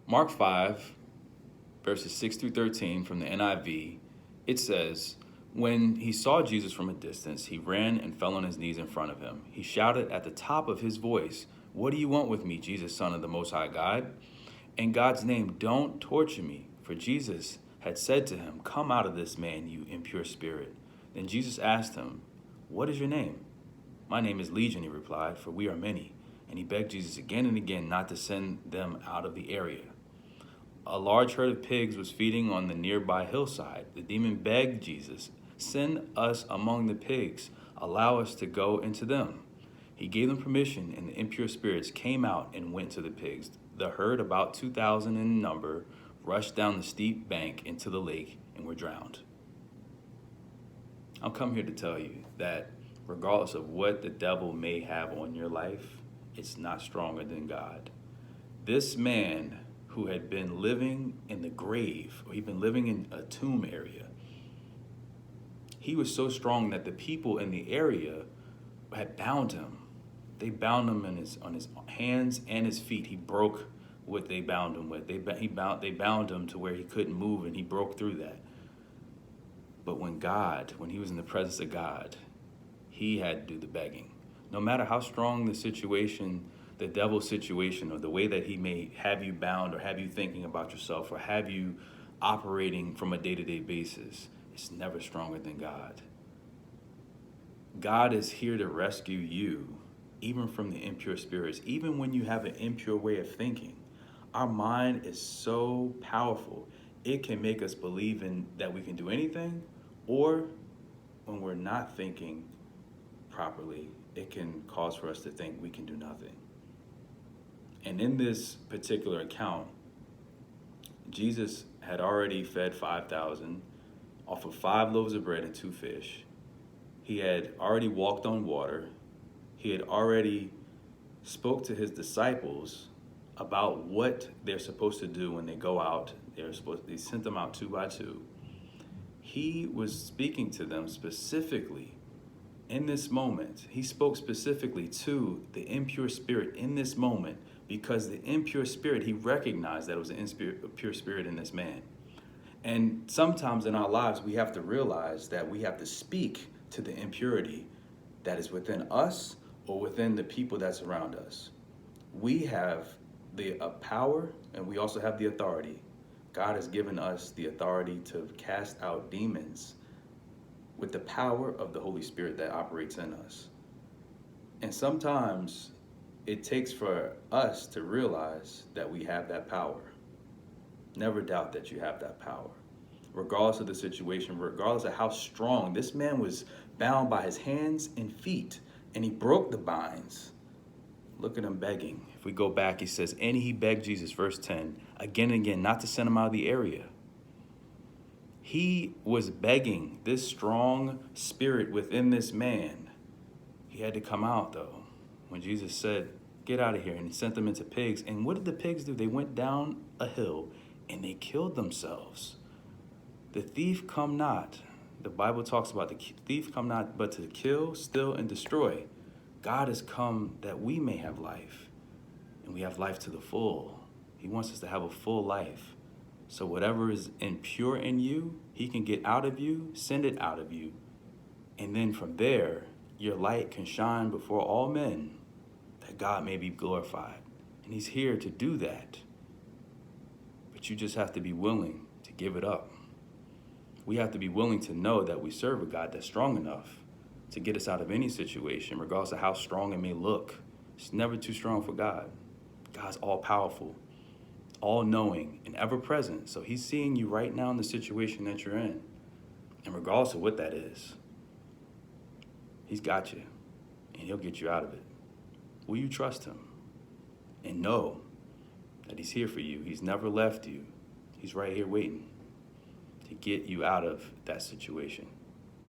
Mark 5, verses 6 through 13 from the NIV, it says, "When he saw Jesus from a distance, he ran and fell on his knees in front of him. He shouted at the top of his voice, 'What do you want with me, Jesus, Son of the Most High God? In God's name, don't torture me.' For Jesus had said to him, 'Come out of this man, you impure spirit.' Then Jesus asked him, 'What is your name?' 'My name is Legion,' he replied, 'for we are many.' And he begged Jesus again and again not to send them out of the area. A large herd of pigs was feeding on the nearby hillside. The demon begged Jesus, 'Send us among the pigs. Allow us to go into them.' He gave them permission, and the impure spirits came out and went to the pigs. The herd, about 2,000 in number, rushed down the steep bank into the lake and were drowned." I'll come here to tell you that regardless of what the devil may have on your life, it's not stronger than God. This man who had been living in the grave, or he'd been living in a tomb area, he was so strong that the people in the area had bound him. They bound him on his hands and his feet. He broke what they bound him with. They bound him to where he couldn't move, and he broke through that. But when he was in the presence of God, he had to do the begging. No matter how strong the situation, the devil's situation, or the way that he may have you bound or have you thinking about yourself or have you operating from a day-to-day basis, it's never stronger than God. God is here to rescue you, even from the impure spirits, even when you have an impure way of thinking. Our mind is so powerful. It can make us believe in that we can do anything, or when we're not thinking properly, it can cause for us to think we can do nothing. And in this particular account, Jesus had already fed 5,000 off of 5 loaves of bread and 2 fish. He had already walked on water. He had already spoke to his disciples about what they're supposed to do when they go out. They sent them out 2 by 2. He was speaking to them specifically in this moment. He spoke specifically to the impure spirit in this moment, because the impure spirit, he recognized that it was an impure spirit in this man. And sometimes in our lives, we have to realize that we have to speak to the impurity that is within us or within the people that's around us. We have the power, and we also have the authority. God has given us the authority to cast out demons with the power of the Holy Spirit that operates in us. And sometimes it takes for us to realize that we have that power. Never doubt that you have that power. Regardless of the situation, regardless of how strong, this man was bound by his hands and feet, and he broke the binds. Look at him begging. If we go back, he says, and he begged Jesus, verse 10, again and again, not to send him out of the area. He was begging this strong spirit within this man. He had to come out, though. When Jesus said, get out of here, and he sent them into pigs. And what did the pigs do? They went down a hill and they killed themselves. The thief come not. The Bible talks about the thief come not but to kill, steal, and destroy. God has come that we may have life, and we have life to the full. He wants us to have a full life. So whatever is impure in you, he can get out of you, send it out of you. And then from there, your light can shine before all men, that God may be glorified. And he's here to do that. But you just have to be willing to give it up. We have to be willing to know that we serve a God that's strong enough to get us out of any situation, regardless of how strong it may look. It's never too strong for God. God's all-powerful, all-knowing, and ever-present. So he's seeing you right now in the situation that you're in. And regardless of what that is, he's got you, and he'll get you out of it. Will you trust him? And know that he's here for you. He's never left you. He's right here waiting to get you out of that situation.